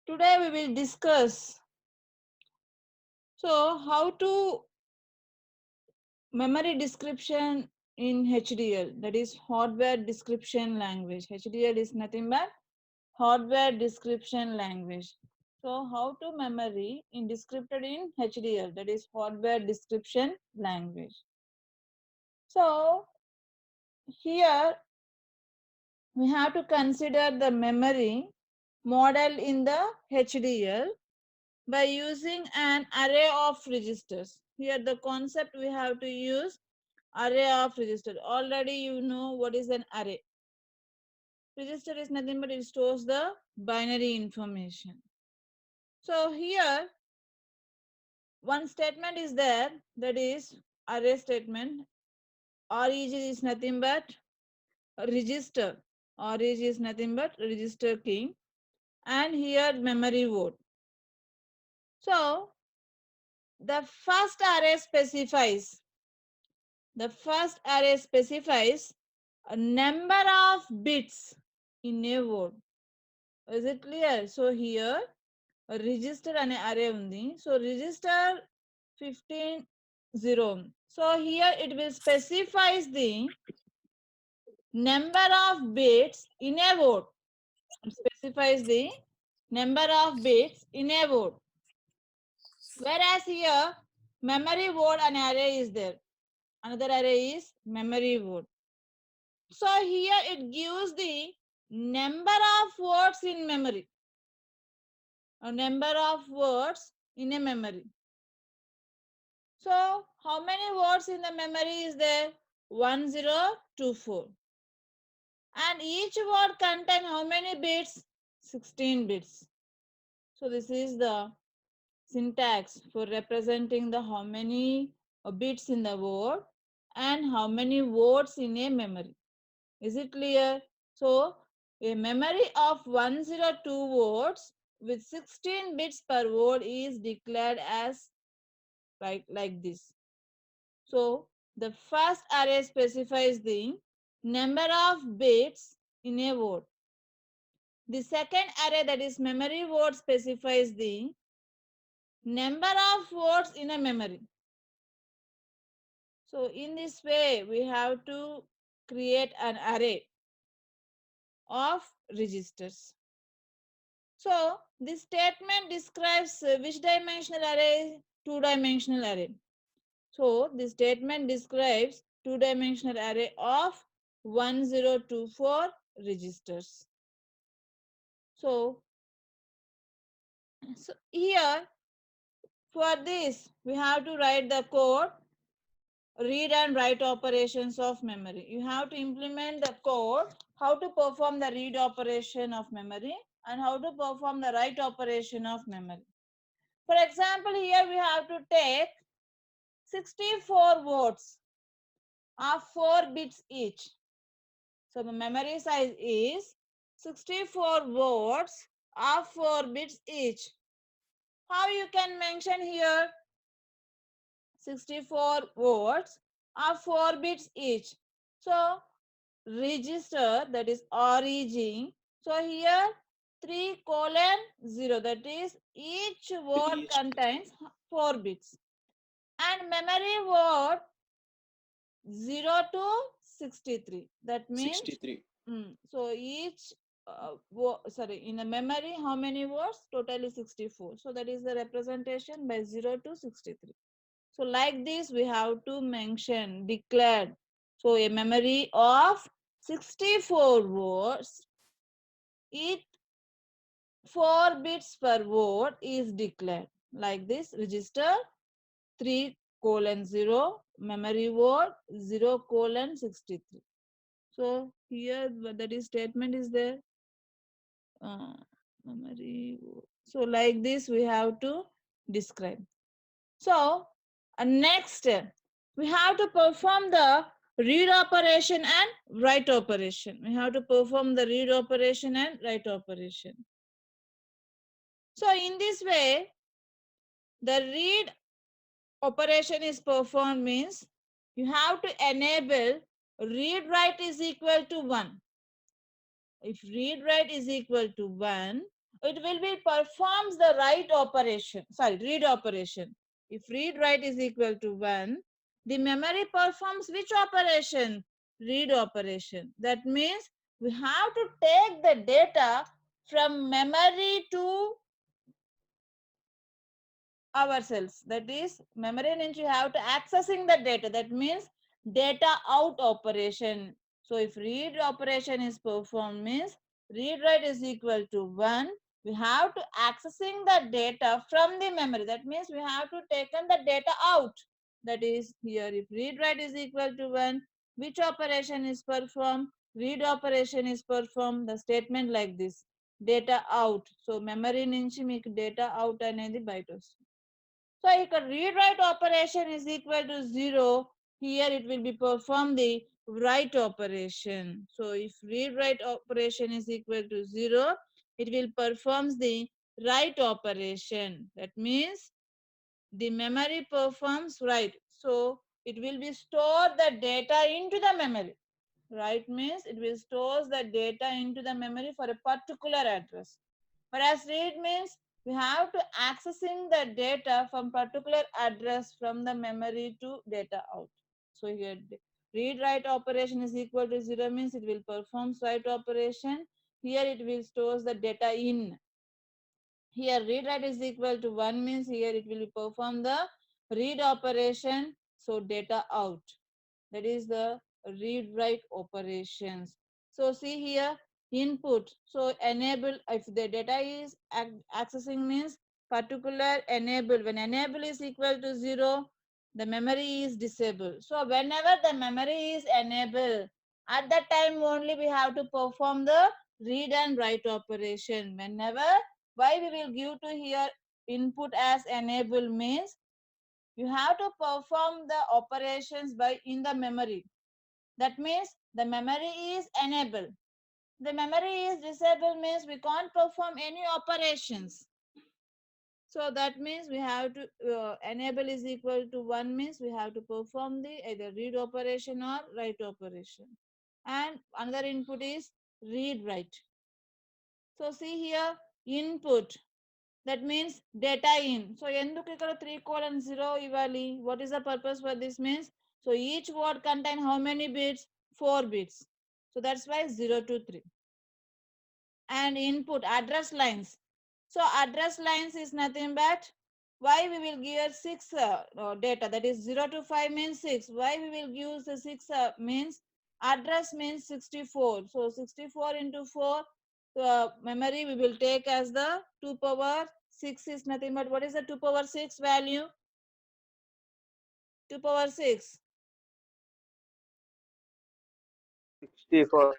Today we will discuss how to memory description in HDL, that is hardware description language. HDL is nothing but hardware description language. So how to memory in descripted in HDL, that is hardware description language. So here we have to consider the memory model in the HDL by using an array of registers. Here the concept we have to use array of register. Already you know what is an array. Register is nothing but it stores the binary information. So here one statement is there, that is array statement. Reg is nothing but register. Reg is nothing but register key, and here memory word. So the first array specifies a number of bits in a word. Is it clear? So here a register and array undi. So register 15 0. So here it will specifies the number of bits in a word. It specifies the number of bits in a word. Whereas here memory word and array is there. Another array is memory word. So here it gives the number of words in memory. A number of words in a memory. So how many words in the memory is there? 1024. And each word contain how many bits? 16 bits. So this is the syntax for representing the how many bits in the word and how many words in a memory. Is it clear? So a memory of 102 words with 16 bits per word is declared as like this. So the first array specifies the number of bits in a word. The second array, that is memory word, specifies the number of words in a memory. So in this way we have to create an array of registers. So this statement describes which dimensional array? Two-dimensional array. So this statement describes two-dimensional array of 1024 registers. So here for this we have to write the code, read and write operations of memory. You have to implement the code, how to perform the read operation of memory and how to perform the write operation of memory. For example, here we have to take 64 words of 4 bits each. So the memory size is 64 words of 4 bits each. How you can mention here 64 words of 4 bits each. So register, that is reg. So here 3:0, that is each word contains 4 bits. And memory word 0 to 63. That means 63. so each in the memory how many words? Totally 64. So that is the representation by 0 to 63. So like this we have to mention declared. So a memory of 64 words, each 4 bits per word is declared. Like this, register 3:0, memory word 0:63. So here that is statement is there. Memory. So like this we have to describe. So next we have to perform the read operation and write operation. We have to perform the read operation and write operation. So in this way the read operation is performed means you have to enable read write is equal to 1. If read write is equal to 1, it will be performs the write operation, sorry, read operation. If read write is equal to 1, the memory performs which operation? Read operation. That means we have to take the data from memory to ourselves. That is, memory means you have to accessing the data. That means data out operation. So if read operation is performed means read write is equal to 1. We have to accessing the data from the memory. That means we have to taken the data out. That is, here if read write is equal to 1, which operation is performed? Read operation is performed. The statement like this, data out. So memory నుంచి మీకు data out అనేది బయట వస్తుంది. So if a read write operation is equal to 0, here it will be perform the write operation. So if read write operation is equal to 0, it will performs the write operation. That means the memory performs write. So it will be store the data into the memory. Write means it will stores the data into the memory for a particular address. Whereas read means we have to accessing the data from particular address from the memory to data out. So here read write operation is equal to 0 means it will perform write operation. Here it will stores the data in. Here read write is equal to 1 means here it will perform the read operation. So data out. That is the read write operations. So see here input. So enable, if the data is accessing means particular enable. When enable is equal to 0, the memory is disabled. So whenever the memory is enabled, at that time only we have to perform the read and write operation. Whenever, why we will give to here input as enable means you have to perform the operations by in the memory. That means the memory is enabled. The memory is disabled means we can't perform any operations. So that means we have to enable is equal to 1 means we have to perform the either read operation or write operation. And another input is read write. So see here input. That means data in. So ఎందుకు ఇక్కడ 3:0 ఇవ్వాలి? What is the purpose for this means? So each word contain how many bits? 4 bits. So that's why 0 to 3. And input address lines. So address lines is nothing but why we will give 6 data, that is 0 to 5 means 6. Why we will use the 6 means address means 64. So 64 into 4 memory we will take as the 2 power 6 is nothing but what is the 2 power 6 value? 2 power 6. 64.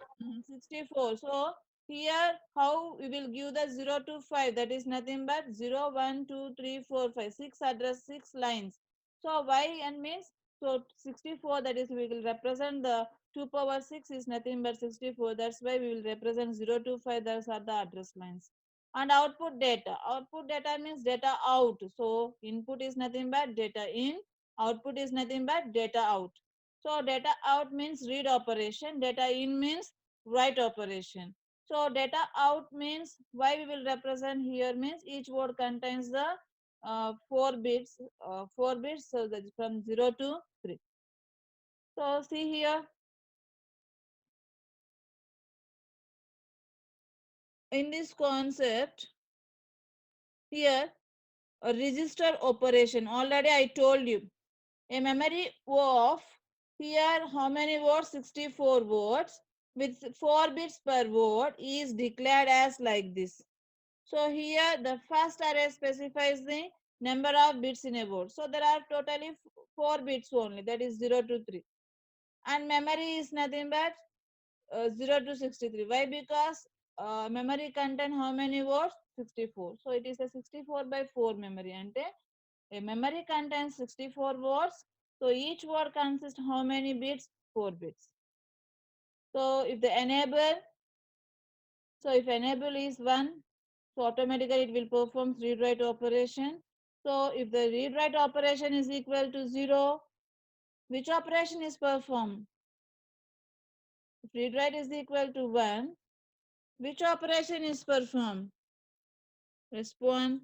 64. So here how we will give the 0 to 5, that is nothing but 0, 1, 2, 3, 4, 5, 6 address, 6 lines. So why and means so 64, that is we will represent the 2 power 6 is nothing but 64. That's why we will represent 0 to 5, those are the address lines. And output data. Output data means data out. So input is nothing but data in, output is nothing but data out. So data out means read operation, data in means write operation. So data out means why we will represent here means each word contains the 4 bits, so that from 0 to 3. So see here in this concept here a register operation already I told you a memory of here how many words? 64 words with 4 bits per word is declared as like this. So here the first array specifies the number of bits in a word. So there are totally 4 bits only, that is 0 to 3. And memory is nothing but 0 to 63. Why? Because memory contain how many words? 64. So it is a 64 by 4 memory. And a memory contains 64 words. So each word consists how many bits? 4 bits. So if the enable, so if enable is 1, so automatically it will perform read write operation. So if the read write operation is equal to 0, which operation is performed? If read write is equal to 1, which operation is performed? Respond.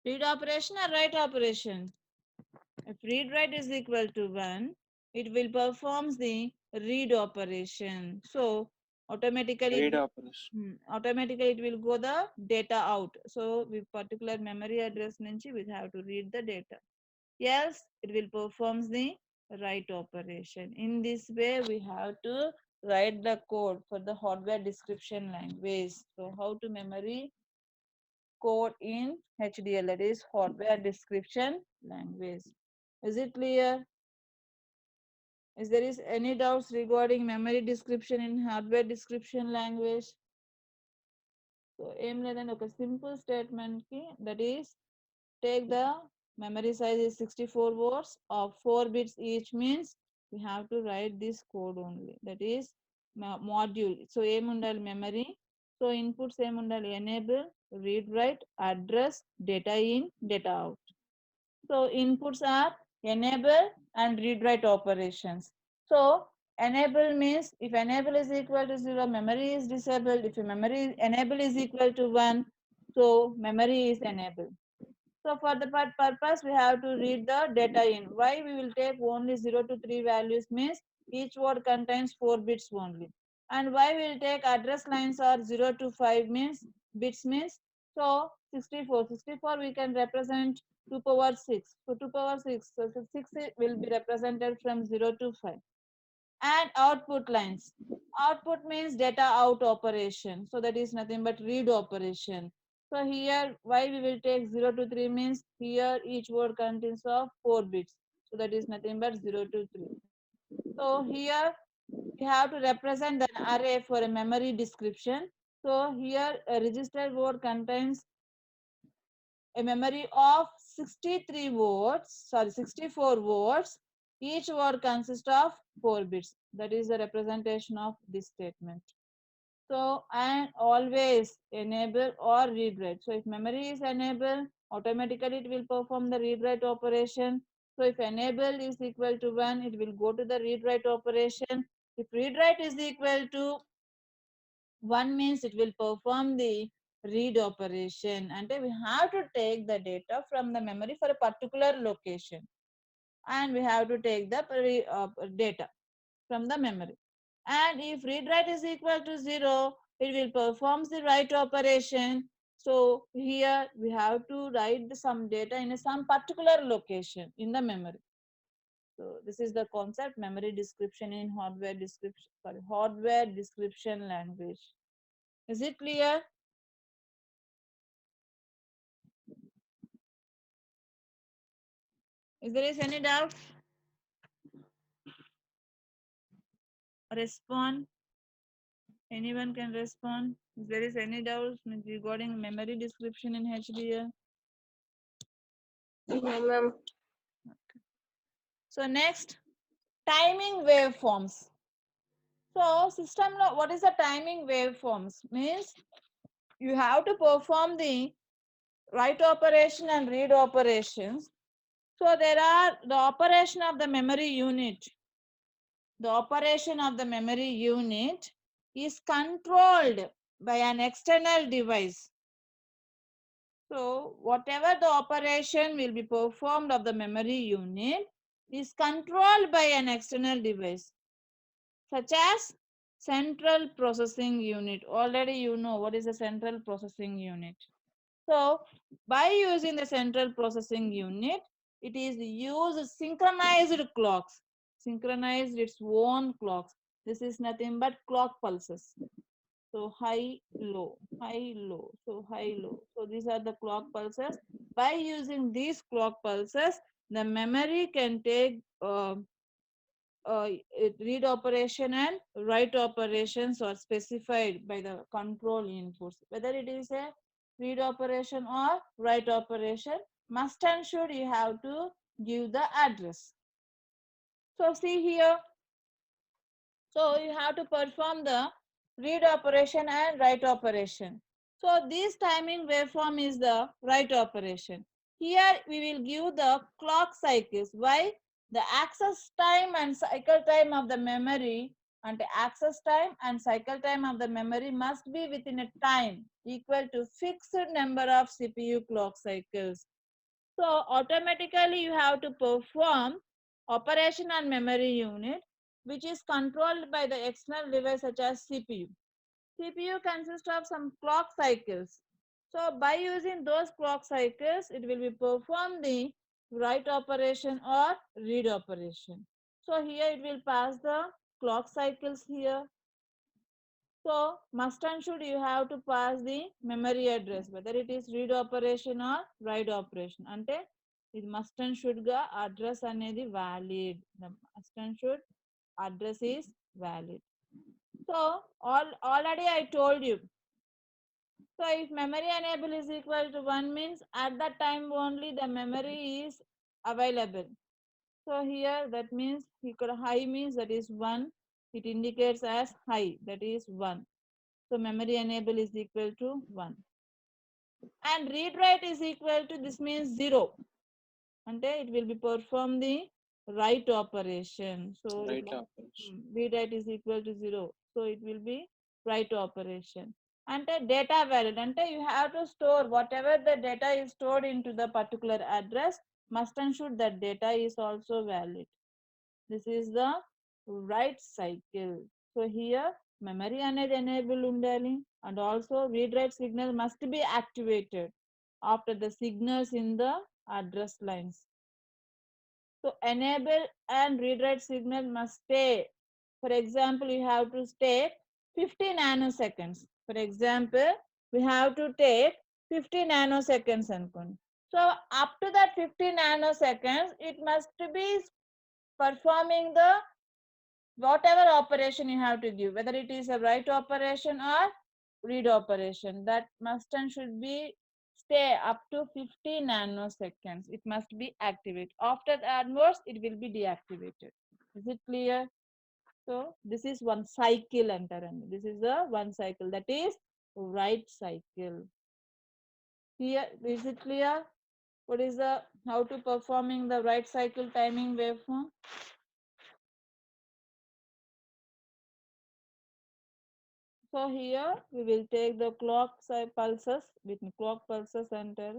Read operation or write operation? If read write is equal to 1, it will performs the read operation. So automatically Read operation. automatically it will go the data out. So with particular memory address nunchi we have to read the data. Else it will performs the write operation. In this way we have to write the code for the hardware description language. So how to memory code in HDL, that is hardware description language. Is it clear? Is there is any doubts regarding memory description in hardware description language? So ఏం లేదండి ఒక simple statement కి that is take the memory size is 64 words of 4 bits each means we have to write this code only, that is module. So ఏముండాలి memory, so inputs ఏముండాలి enable, read write, address, data in, data out. So inputs are enable and read write operations. So enable means if enable is equal to 0, memory is disabled. If memory enable is equal to 1, so memory is enabled. So for the purpose, we have to read the data in. Why we will take only 0 to 3 values means each word contains 4 bits only. And why we will take address lines are 0 to 5 means bits means, so 64. 64 we can represent 2 power 6. So 2 power 6. So 6 will be represented from 0 to 5. And output lines. Output means data out operation. So that is nothing but read operation. So here why we will take 0 to 3 means here each word contains of 4 bits. So that is nothing but 0 to 3. So here we have to represent an array for a memory description. So here a registered word contains a memory of 63 words, 64 words. Each word consists of 4 bits. That is the representation of this statement. So, and always enable or read write. So, if memory is enabled, automatically it will perform the read write operation. So, if enable is equal to 1, it will go to the read write operation. If read write is equal to 1 means it will perform the read operation, and we have to take the data from the memory for a particular location, and we have to take the data from the memory. And if read write is equal to 0, it will perform the write operation. So here we have to write some data in some particular location in the memory. So this is the concept memory description in hardware description language. Is it clear? If there is any doubt, respond. Anyone can respond. If there is any doubt regarding memory description in HDL. No, ma'am. So next, timing waveforms. So system what is the timing waveforms? Means you have to perform the write operation and read operations. So there are the operation of the memory unit. The operation of the memory unit is controlled by an external device. So whatever the operation will be performed of the memory unit is controlled by an external device, such as central processing unit. Already you know what is a central processing unit. So by using the central processing unit, it is used synchronized clocks, synchronized its own clocks. This is nothing but clock pulses. So high, low, high, low, so high, low. So these are the clock pulses. By using these clock pulses, the memory can take read operation and write operations are specified by the control inputs. Whether it is a read operation or write operation, must and should you have to give the address. So see here, so you have to perform the read operation and write operation. So this timing waveform is the write operation. Here we will give the clock cycles. Why? The access time and cycle time of the memory And access time and cycle time of the memory must be within a time equal to fixed number of CPU clock cycles. So automatically you have to perform operation on memory unit, which is controlled by the external device such as CPU. CPU consists of some clock cycles. So by using those clock cycles, it will be perform the write operation or read operation. So here it will pass the clock cycles here. So must and should you have to pass the memory address, whether it is read operation or write operation. అంటే ఇది must and should గా address అనేది valid. The must and should address is valid. So already I told you. So if memory enable is equal to 1 means at that time only the memory is available. So here that means ఇక్కడ high means that is 1. It indicates as high, that is 1. So memory enable is equal to 1. And read write is equal to, this means 0. And it will be perform the write operation. So Right operation. read write is equal to 0. So it will be write operation. And data valid. And you have to store whatever the data is stored into the particular address, must and should that data is also valid. This is the write cycle. So here memory అనేది enable ఉండాలి, and also read write signal must be activated after the signals in the address lines. So enable and read write signal must stay. For example, you have to stay 50 nanoseconds. For example, we have to take 50 nanoseconds అనుకోండి. So up to that 50 nanoseconds, it must be performing the whatever operation you have to give, whether it is a write operation or read operation, that must and should be stay up to 50 nanoseconds. It must be activated. After onwards, it will be deactivated. Is it clear? So this is one cycle అంటారండి. This is the one cycle, that is write cycle. Here, is it clear? What is the how to performing the write cycle timing waveform? So here we will take the clock pulses with clock pulses enter.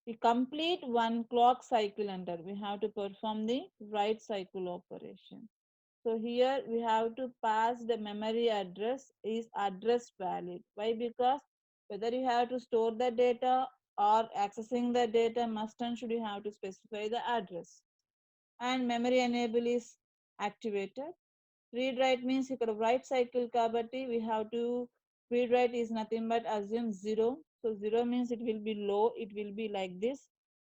We complete one clock cycle enter. We have to perform the write cycle operation. So here we have to pass the memory address is address valid. Why? Because whether you have to store the data or accessing the data, must and should you have to specify the address. And memory enable is activated. Read write means ఇక్కడ write cycle కాబట్టి we have to read write is nothing but assume 0. So 0 means it will be low, it will be like this.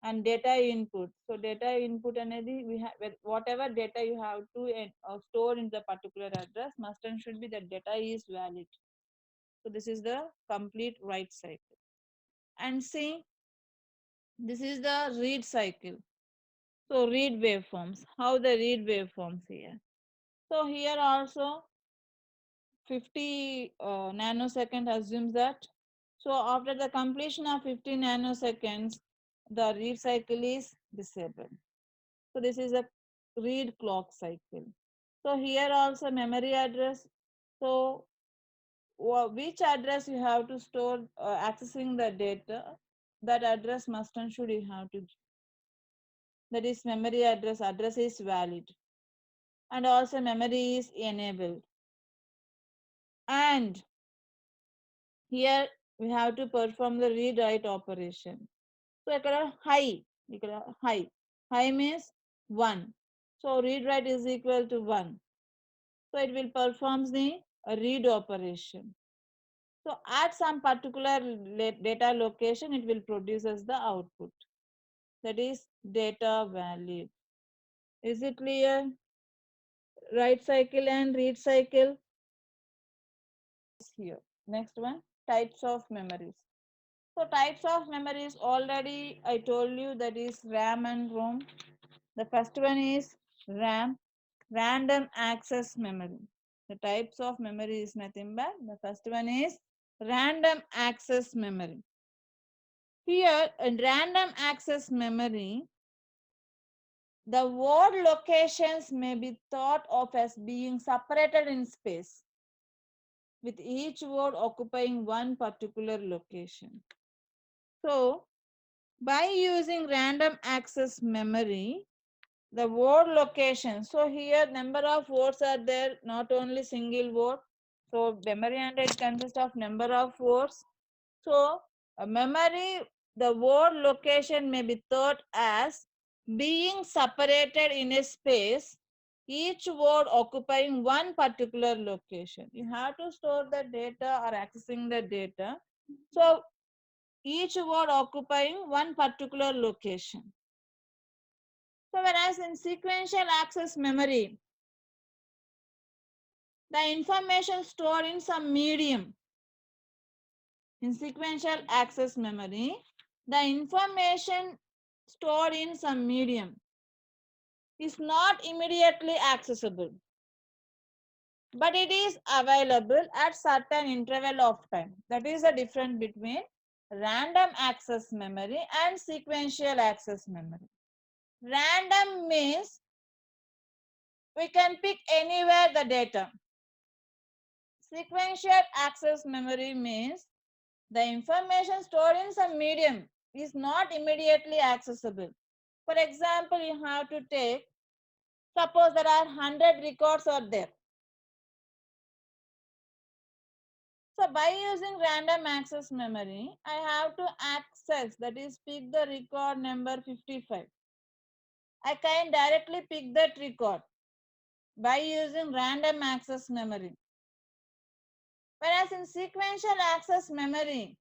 And data input, so data input అనేది we have whatever data you have to store in the particular address, must and should be that data is valid. So this is the complete write cycle. And see, this is the read cycle. So read waveforms, how the read waveforms here. So here also 50 nanosecond assumes that. So after the completion of 50 nanoseconds, the read cycle is disabled. So this is a read clock cycle. So here also memory address. So which address you have to store accessing the data, that address must and should you have to give. That is memory address is valid. And also memory is enabled. And here we have to perform the read write operation. So ikkada high means 1. So read write is equal to 1. So it will perform the read operation. So at some particular data location, it will produces the output, that is data valid. Is it clear? Write cycle and read cycle is here. Next one, types of memories. So types of memories already I told you, that is RAM and ROM. The first one is RAM, random access memory. The types of memory is nothing but the first one is random access memory. Here in random access memory, the word locations may be thought of as being separated in space, with each word occupying one particular location. So, by using random access memory, the word location. So here number of words are there, not only single word. So memory and it consists of number of words. So a memory, the word location may be thought as being separated in a space, each word occupying one particular location. You have to store the data or accessing the data. So each word occupying one particular location. So whereas in sequential access memory, the information stored in some medium. In sequential access memory, the information stored in some medium is not immediately accessible, but it is available at certain interval of time. That is the difference between random access memory and sequential access memory. Random means we can pick anywhere the data. Sequential access memory means the information stored in some medium is not immediately accessible. For example, you have to take, suppose there are 100 records are there. So by using random access memory, I have to access, that is pick the record number 55. I can directly pick that record by using random access memory. Whereas in sequential access memory,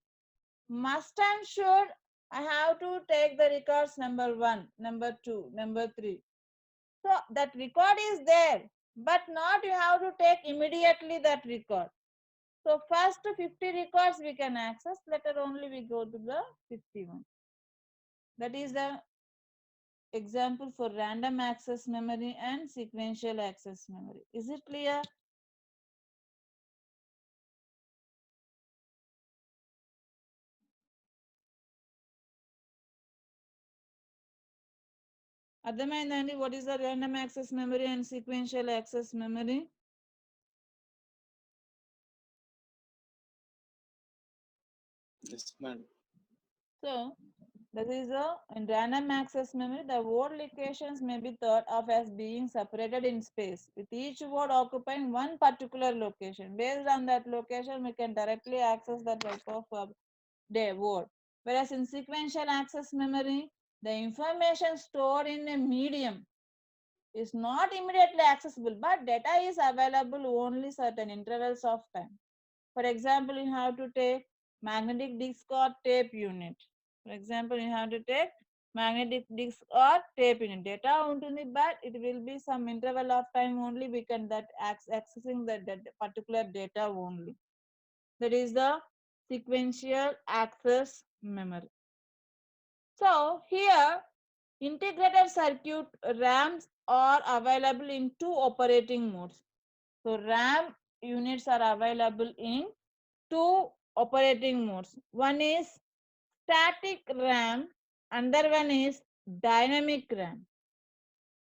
must and should I have to take the records number 1, number 2, number 3. So that record is there, but not you have to take immediately that record. So first 50 records we can access, later only we go to the 51. That is the example for random access memory and sequential access memory. Is it clear? అర్థమైందండి what is the random access memory and sequential access memory? Yes, madam. So that is in random access memory, the word locations may be thought of as being separated in space, with each word occupying one particular location. Based on that location, we can directly access that type of the word. Whereas in sequential access memory, the information stored in a medium is not immediately accessible, but data is available only certain intervals of time. For example, you have to take magnetic disk or tape unit. For example, you have to take magnetic disk or tape unit. Data ఉంటుంది, but it will be some interval of time only we can that accessing that particular data only. That is the sequential access memory. So here integrated circuit RAMs are available in two operating modes. So RAM units are available in two operating modes. One is static RAM, another one is dynamic RAM.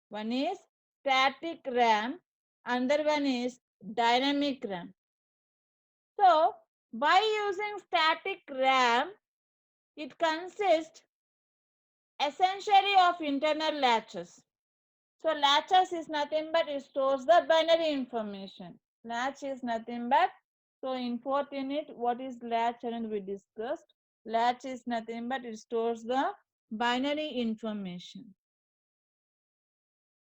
One is static RAM, another one is dynamic RAM. So by using static RAM, it consists essentially of internal latches. So latches is nothing but it stores the binary information. Latch is nothing but, so in fourth unit, what is latch and we discussed. Latch is nothing but it stores the binary information.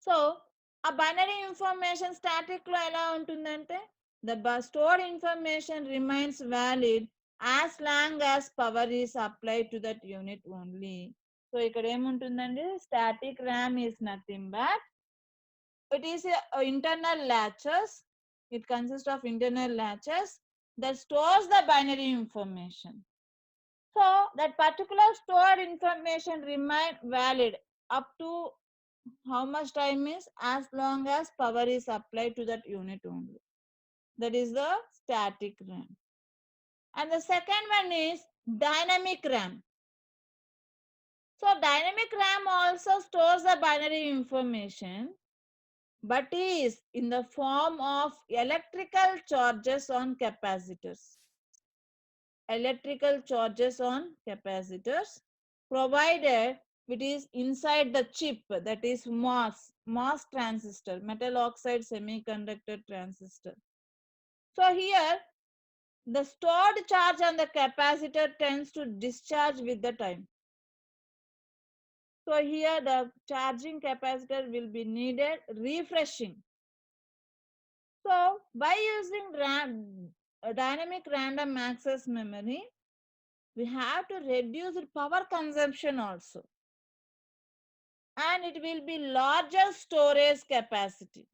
So a binary information static లో ఎలా ఉంటుందంటే the stored information remains valid as long as power is applied to that unit only. So ఇక్కడ ఏముంటుందండి, static RAM is nothing but it is a internal latches. It consists of internal latches that stores the binary information. So that particular stored information remain valid up to how much time is, as long as power is applied to that unit only. That is the static RAM. And the second one is dynamic RAM. So dynamic RAM also stores the binary information, but is in the form of electrical charges on capacitors. Electrical charges on capacitors, provided it is inside the chip, that is MOS transistor, metal oxide semiconductor transistor. So here the stored charge on the capacitor tends to discharge with the time. So here the charging capacitor will be needed refreshing. So by using dynamic random access memory, we have to reduce the power consumption also. And it will be larger storage capacity.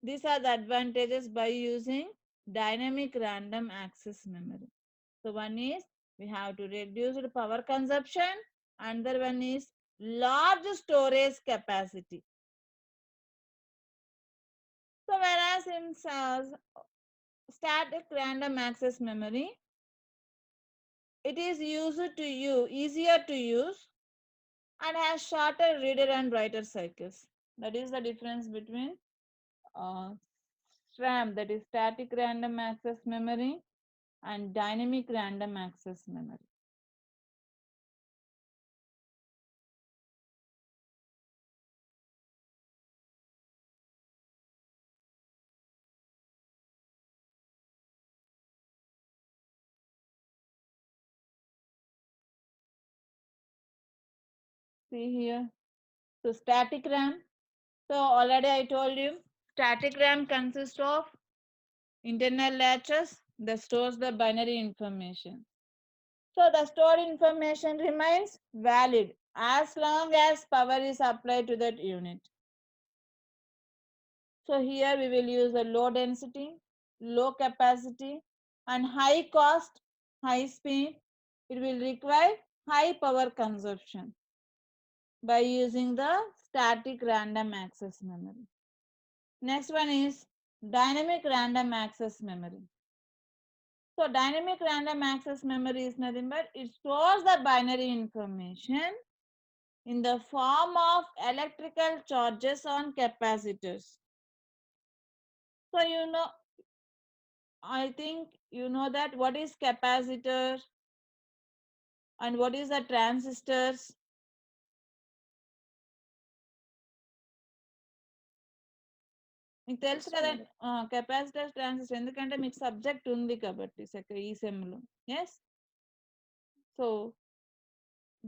These are the advantages by using dynamic random access memory. So one is we have to reduce the power consumption. Another one is large storage capacity. So whereas in static random access memory, it is easier to use and has shorter reader and writer cycles. That is the difference between uh, RAM, that is static random access memory, and dynamic random access memory. See here. So static RAM. So already I told you, static RAM consists of internal latches that stores the binary information. So the stored information remains valid as long as power is applied to that unit. So here we will use a low density, low capacity, and high cost, high speed. It will require high power consumption by using the static random access memory. Next one is dynamic random access memory. So dynamic random access memory is nothing but it stores the binary information in the form of electrical charges on capacitors. So I think you know that what is capacitor and what is the transistors. మీకు తెలుసు కదా capacitor transistor ఎందుకంటే మీకు subject ఉంది కాబట్టి ఈ సెమ్లో. Yes, so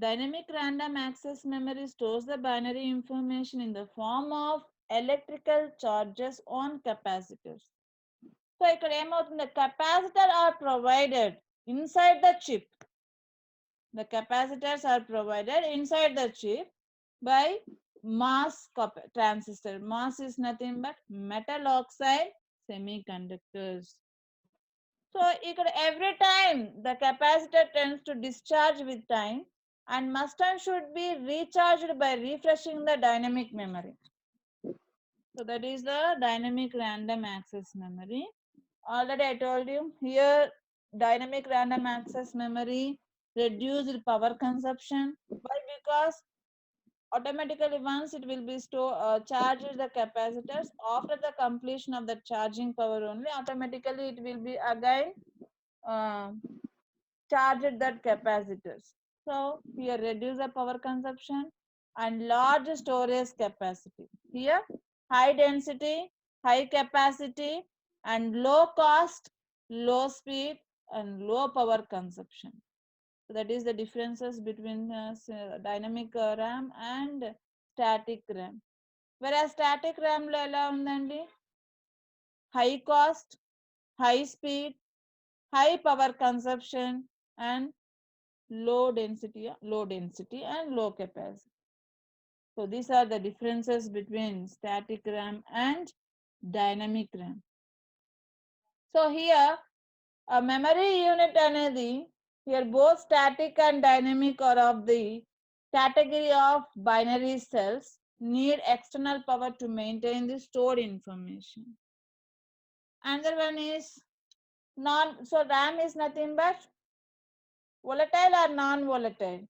dynamic random access memory stores the binary information in the form of electrical charges on capacitors. So ఇక్కడ ఏమవుతుంది, capacitor are provided inside the chip. The capacitors are provided inside the chip by MOS transistor. MOS is nothing but metal oxide semiconductors. So every time the capacitor tends to discharge with time and must and should be recharged by refreshing the dynamic memory. So that is the dynamic random access memory. Already I told you here dynamic random access memory reduced power consumption. Why? Because automatically once it will be charged the capacitors after the completion of the charging power only, automatically it will be again uh, charged that capacitors. So here reduce the power consumption and large storage capacity. Here high density, high capacity, and low cost, low speed, and low power consumption. So that is the differences between dynamic RAM and static RAM. Whereas static RAM లో ఎలా ఉందండి, high cost, high speed, high power consumption, and low density and low capacity. So these are the differences between static RAM and dynamic RAM. So here a memory unit అనేది here both static and dynamic are of the category of binary cells need external power to maintain the stored information. Another one is RAM is nothing but volatile or non-volatile.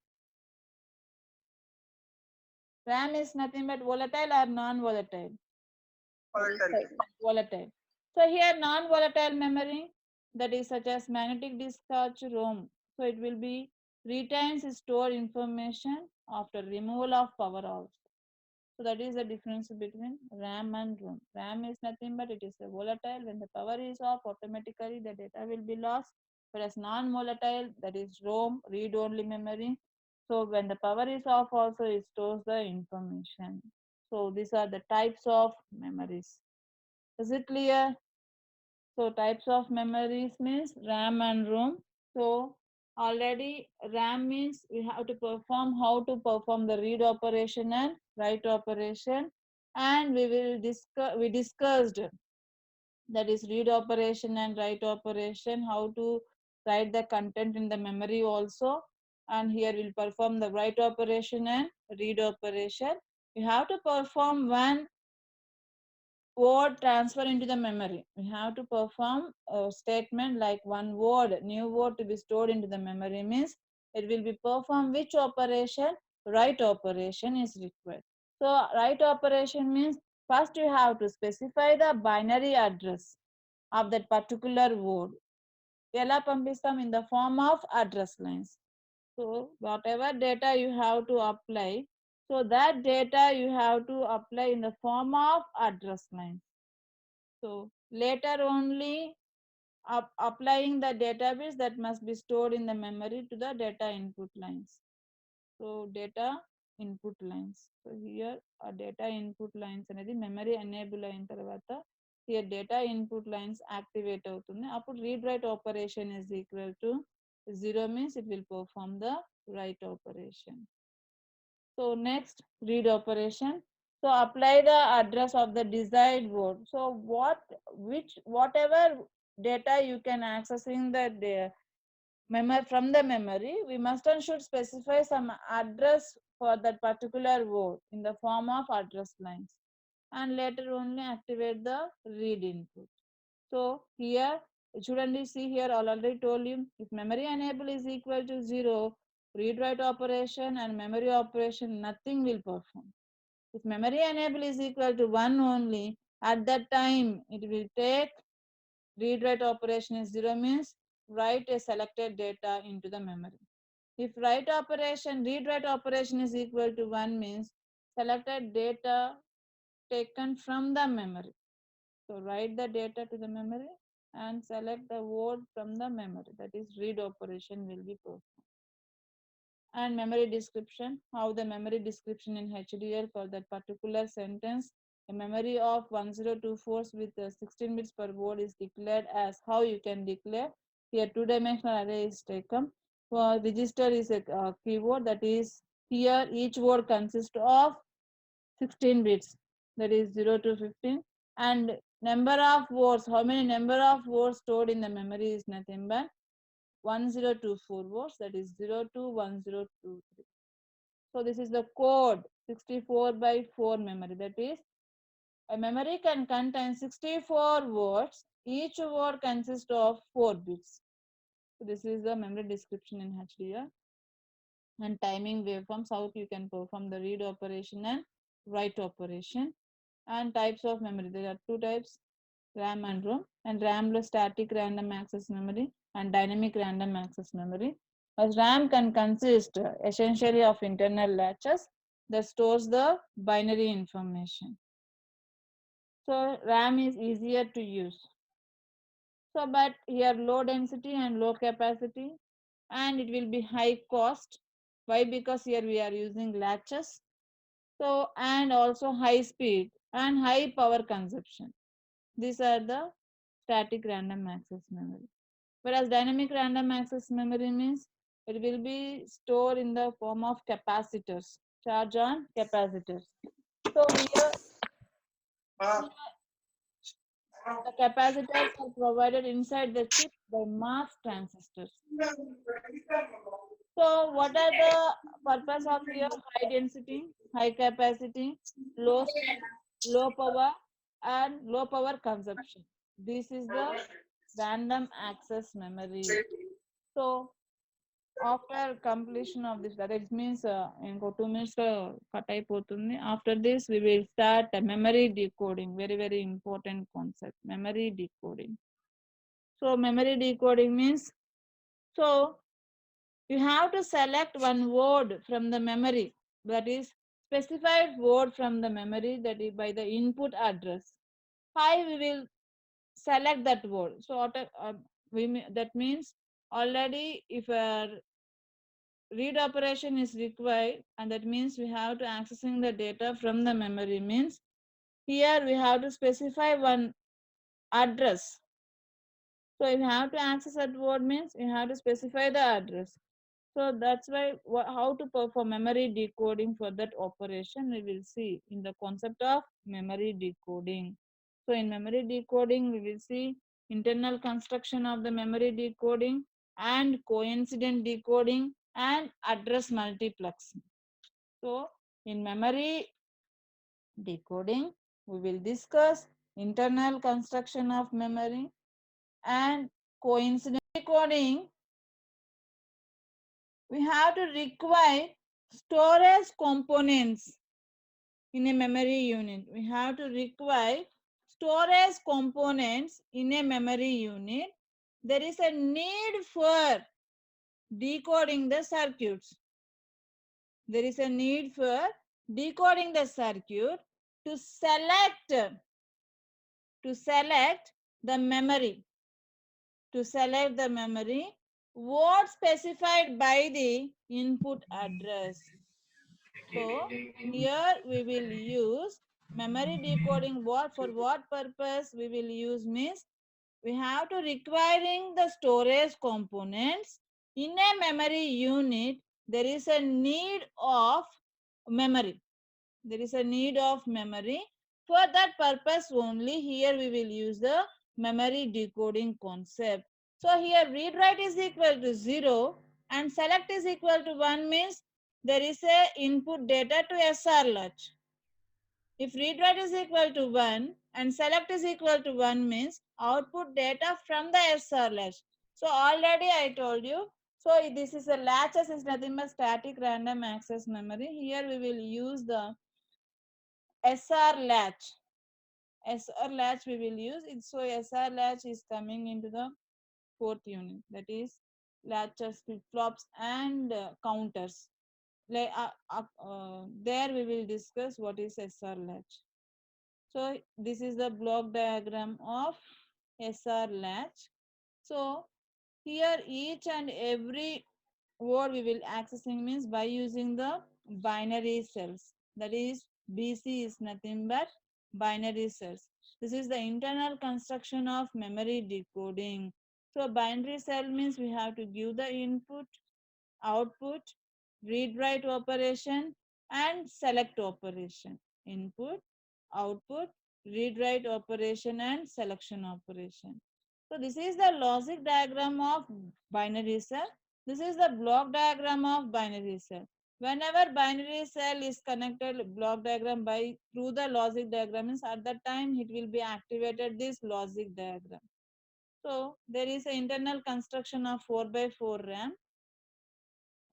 RAM is nothing but volatile or non-volatile? Volatile. So here non-volatile memory, that is such as magnetic discharge ROM. So it will be retains stored information after removal of power also. So that is the difference between RAM and ROM. RAM is nothing but it is a volatile. When the power is off, automatically the data will be lost. Whereas non-volatile, that is ROM, read-only memory. So when the power is off, also it stores the information. So these are the types of memories. Is it clear? So types of memories means RAM and ROM. So already RAM means we have to perform how to perform the read operation and write operation, and we discussed, that is read operation and write operation, how to write the content in the memory also, and here we'll perform the write operation and read operation. We have to perform one word transfer into the memory. We have to perform a statement like one word, new word to be stored into the memory means it will be performed which operation? Write operation is required. So write operation means first you have to specify the binary address of that particular word. ఎలా పంపిస్తాం? In the form of address lines. So whatever data you have to apply, so that data you have to apply in the form of address lines. So later only applying the database that must be stored in the memory to the data input lines. So data input lines. So here data input lines అనేది memory enable అయిన తర్వాత here data input lines activate అవుతుంది. అప్పుడు read write operation is equal to 0 means it will perform the write operation. So next read operation. So apply the address of the desired word. So whatever data you can accessing the memory from the memory, we must and should specify some address for that particular word in the form of address lines, and later only activate the read input. So here shouldn't you see here, I already told you, if memory enable is equal to 0, read write operation and memory operation nothing will perform. If memory enable is equal to 1 only, at that time it will take read write operation is 0 means write a selected data into the memory. If write operation read write operation is equal to 1 means selected data taken from the memory. So write the data to the memory and select the word from the memory, that is read operation will be performed. And memory description, how the memory description in HDL for that particular sentence, a memory of 1024 with 16 bits per word is declared as, how you can declare. Here two-dimensional array is taken. For register is a keyword, that is here each word consists of 16 bits, that is 0 to 15, and number of words, how many number of words stored in the memory is nothing but 1024 words, that is 0 to 1023. So this is the code 64 by 4 memory, that is a memory can contain 64 words, each word consists of 4 bits. So this is the memory description in HDR. And timing waveforms, how you can perform the read operation and write operation. And types of memory, there are two types, RAM and ROM. And RAM static random access memory and dynamic random access memory. As RAM can consist essentially of internal latches that stores the binary information. So RAM is easier to use. So but here low density and low capacity, and it will be high cost. Why? Because here we are using latches. So and also high speed and high power consumption. These are the static random access memory. Whereas dynamic random access memory means it will be stored in the form of capacitors, charge on capacitors. So here the capacitors are provided inside the chip by mass transistors. So what are the purpose of your high density, high capacity, low speed, low power, and low power consumption? This is the random access memory. So after completion of this, that it means in 2 minutes cut అయిపోతుంది. After this we will start memory decoding, very very important concept, memory decoding. So memory decoding means, so you have to select one word from the memory, that is specified word from the memory, that is by the input address. How we will select that word? So that means already if a read operation is required, and that means we have to accessing the data from the memory, means here we have to specify one address. So if you have to access that word, means you have to specify the address. So that's why how to perform memory decoding for that operation we will see in the concept of memory decoding. So in memory decoding we will see internal construction of the memory decoding and coincident decoding and address multiplexing. So in memory decoding we will discuss internal construction of memory and coincident decoding. We have to require storage components in a memory unit. We have to require storage components in a memory unit. There is a need for decoding the circuits. There is a need for decoding the circuit to select the memory, to select the memory what specified by the input address. So here we will use memory decoding. What for what purpose we will use means we have to requiring the storage components in a memory unit. There is a need of memory. There is a need of memory. For that purpose only here we will use the memory decoding concept. So here read write is equal to 0 and select is equal to 1 means there is a input data to SR latch. If read write is equal to 1 and select is equal to 1 means output data from the SR latch. So already I told you. So this is a latches is nothing but static random access memory. Here we will use the SR latch. SR latch we will use it. So SR latch is coming into the fourth unit, that is latches, flip flops, and counters. There we will discuss what is SR latch. So this is the block diagram of SR latch. So here each and every word we will accessing means by using the binary cells, that is BC is nothing but binary cells. This is the internal construction of memory decoding. So binary cell means we have to give the input, output, read write operation, and select operation. Input, output, read write operation, and selection operation. So this is the logic diagram of binary cell. This is the block diagram of binary cell. Whenever binary cell is connected block diagram by through the logic diagram means at that time it will be activated this logic diagram. So there is an internal construction of 4 by 4 RAM.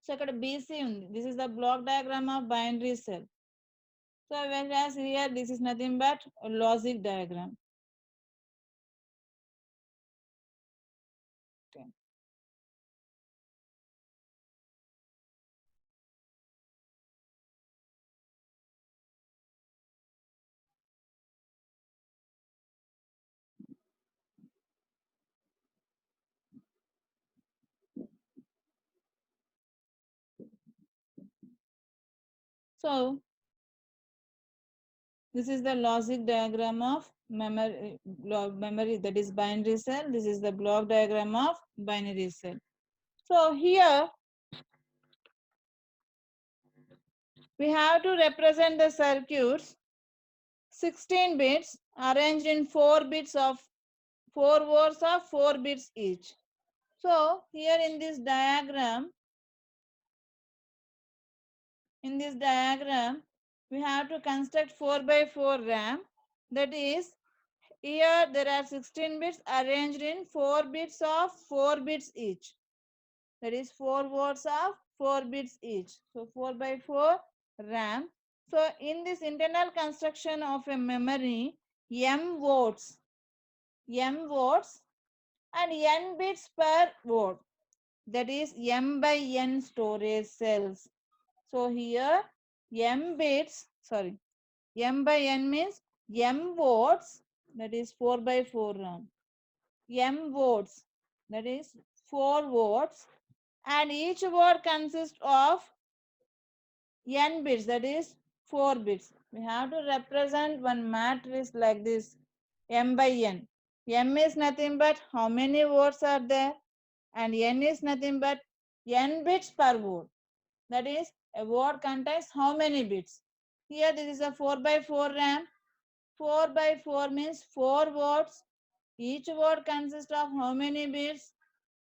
So ఇక్కడ BC ఉంది. This is the block diagram of binary cell. So whereas here this is nothing but a logic diagram. Okay. So this is the logic diagram of memory, that is binary cell. This is the block diagram of binary cell. So here we have to represent the circuits 16 bits arranged in 4 bits of 4 words of 4 bits each. So here in this diagram, we have to construct 4 by 4 RAM. That is, here there are 16 bits arranged in 4 bits of 4 bits each. That is 4 words of 4 bits each. So 4 by 4 RAM. So in this internal construction of a memory, M words and n bits per word. That is m by n storage cells. So here m bits, sorry, m by n means m words, that is 4 by 4 RAM. M words, that is 4 words, and each word consists of n bits, that is 4 bits. We have to represent one matrix like this, m by n. M is nothing but how many words are there, and n is nothing but n bits per word. That is, a word contains how many bits. Here this is a 4 by 4 RAM. 4 by 4 means 4 words. Each word consists of how many bits?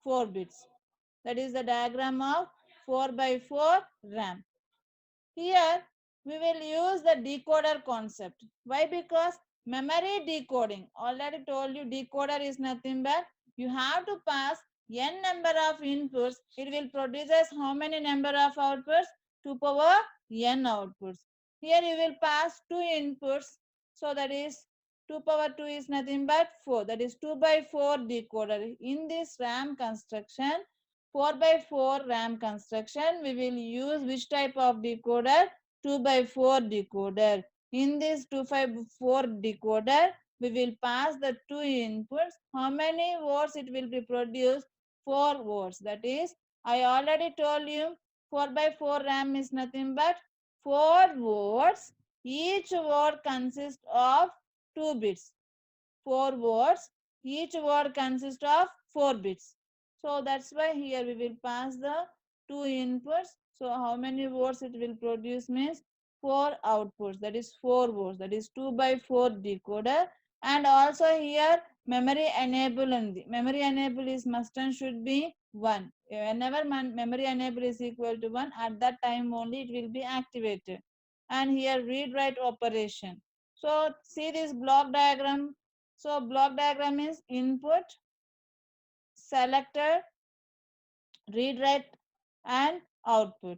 4 bits. That is the diagram of 4 by 4 RAM. Here we will use the decoder concept. Why? Because memory decoding. Already told you decoder is nothing but you have to pass n number of inputs. It will produce us how many number of outputs? 2 power n outputs. Here you will pass 2 inputs. So that is 2 power 2 is nothing but 4. That is 2 by 4 decoder. In this RAM construction, 4 by 4 RAM construction, we will use which type of decoder? 2 by 4 decoder. In this 2 by 4 decoder, we will pass the two inputs. How many words it will be produced? 4 words. That is, I already told you 4 by 4 RAM is nothing but 4 words. Each word consists of 2 bits. 4 words. Each word consists of 4 bits. So that's why here we will pass the 2 inputs. So how many words it will produce means 4 outputs. That is 4 words. That is 2 by 4 decoder. And also here memory enable and memory enable is must and should be 1. Whenever memory enable is equal to 1, at that time only it will be activated. And here read write operation. So see this block diagram. So block diagram is input, selector, read write and output.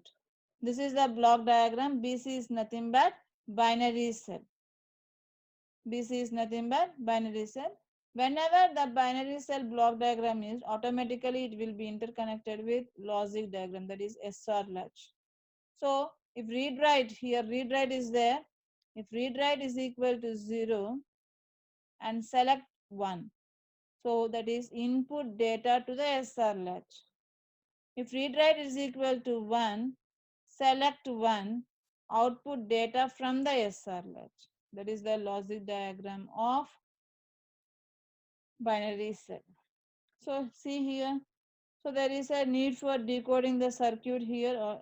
This is the block diagram. BC is nothing but binary cell. BC is nothing but binary cell. Whenever the binary cell block diagram is, automatically it will be interconnected with logic diagram, that is SR latch. So if read write, here read write is there. If read write is equal to 0 and select 1. So that is input data to the SR latch. If read write is equal to 1, select 1, output data from the SR latch. That is the logic diagram of binary cell. So see here. So there is a need for decoding the circuit here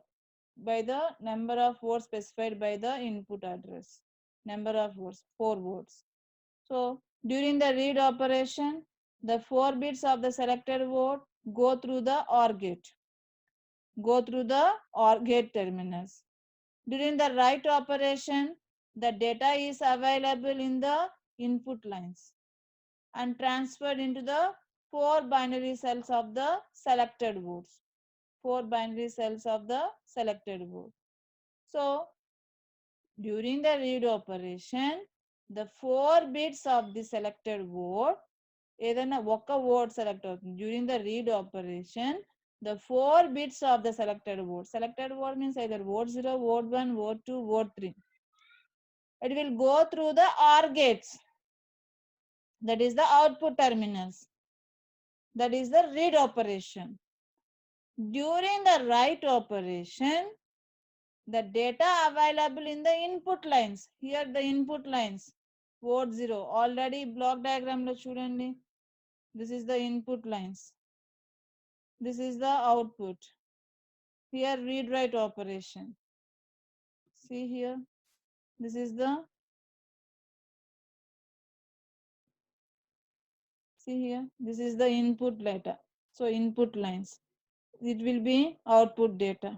by the number of words specified by the input address. Number of words, 4 words. So during the read operation, the 4 bits of the selected word go through the OR gate. Go through the OR gate terminals. During the write operation, the data is available in the input lines and transferred into the 4 binary cells of the selected words. 4 binary cells of the selected word. So during the read operation, the 4 bits of the selected word ఏదైనా ఒక్క word select అవుతుంది during the read operation the 4 bits of the selected word means either word 0, word 1, word 2, word 3. It will go through the OR gates, that is the output terminals, that is the read operation. During the write operation, the data available in the input lines, here the input lines, word 0 already block diagram lo chudandi, this is the input lines, this is the output. Here read write operation. See here, this is the, see here, this is the input data. So input lines, it will be output data.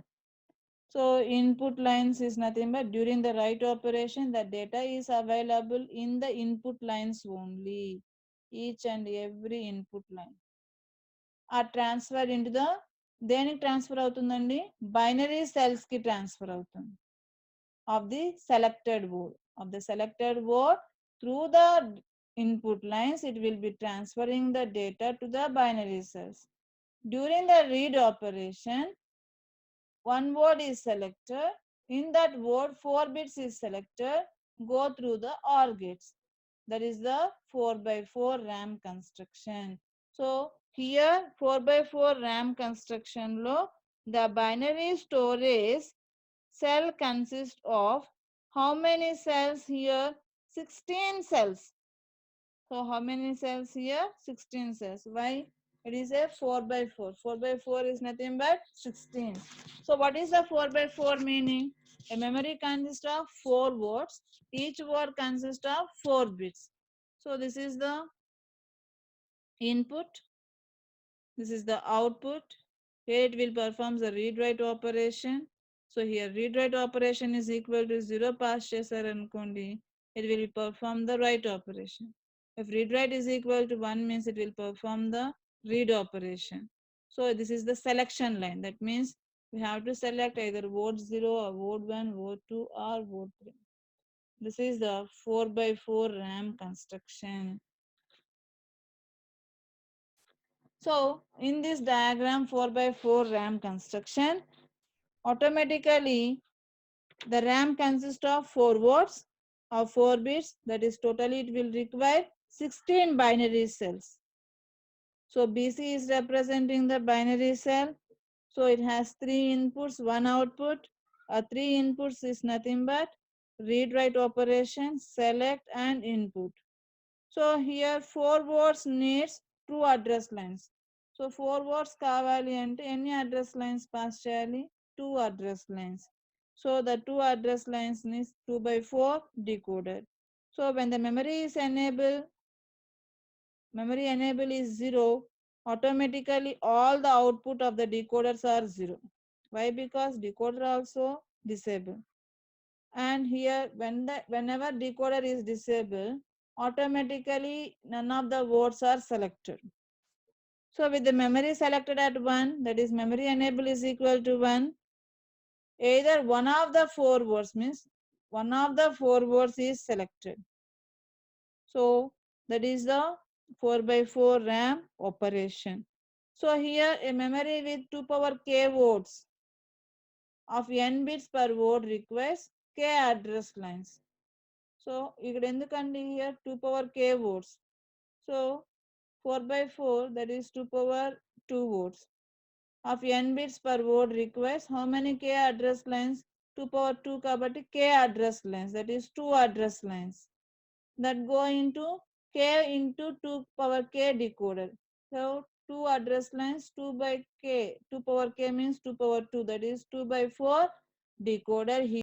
So input lines is nothing but during the write operation, the data is available in the input lines only. Each and every input line are transferred into the దేనికి transfer అవుతుందండి? Binary cells కి transfer అవుతుంది of the selected word. Of the selected word, through the input lines, it will be transferring the data to the binary cells. During the read operation, one word is selected. In that word, 4 bits is selected, go through the OR gates. That is the 4 by 4 RAM construction. So here 4 by 4 RAM construction lo, the binary storage cell consists of how many cells here? 16 cells. So how many cells here? 16 cells. Why? It is a 4 by 4. 4 by 4 is nothing but 16. So what is the 4 by 4 meaning? A memory consists of 4 words. Each word consists of 4 bits. So this is the input. This is the output. Here it will perform the read-write operation. So here read-write operation is equal to 0 pass చేశారనుకోండి, it will perform the write operation. If read-write is equal to 1 means it will perform the read operation. So this is the selection line. That means we have to select either word 0 or word 1, word 2 or word 3. This is the 4 by 4 RAM construction. So in this diagram 4 by 4 RAM construction, automatically the RAM consists of 4 words or 4 bits, that is totally it will require 16 binary cells. So BC is representing the binary cell. So it has 3 inputs, 1 output. 3 inputs is nothing but read write operation, select and input. So here 4 words needs 2 address lines. So 4 words కావాలి అంటే ఎన్ని address lines pass చేయాలి? 2 address lines. So the 2 address lines needs 2 by 4 decoded. So when the memory enable is 0, automatically all the output of the decoders are 0. Why? Because decoder also disabled. And here whenever decoder is disabled, automatically none of the words are selected. So with the memory selected at 1, that is memory enable is equal to 1, either one of the 4 words means one of the 4 words is selected. So that is the 4 by 4 RAM operation. So here a memory with 2 power k words of n bits per word requires k address lines. So ఇక్కడ ఎందుకండి here 2 power k words. So 4 by 4 that is 2 power 2 words of n bits per word requires how many k address lines? 2 power 2 kabatti k address lines, that is 2 address lines that go into k into 2 power k decoder. So 2 address lines 2 by k, 2 power k means 2 power 2, that is 2 by 4 decoder here.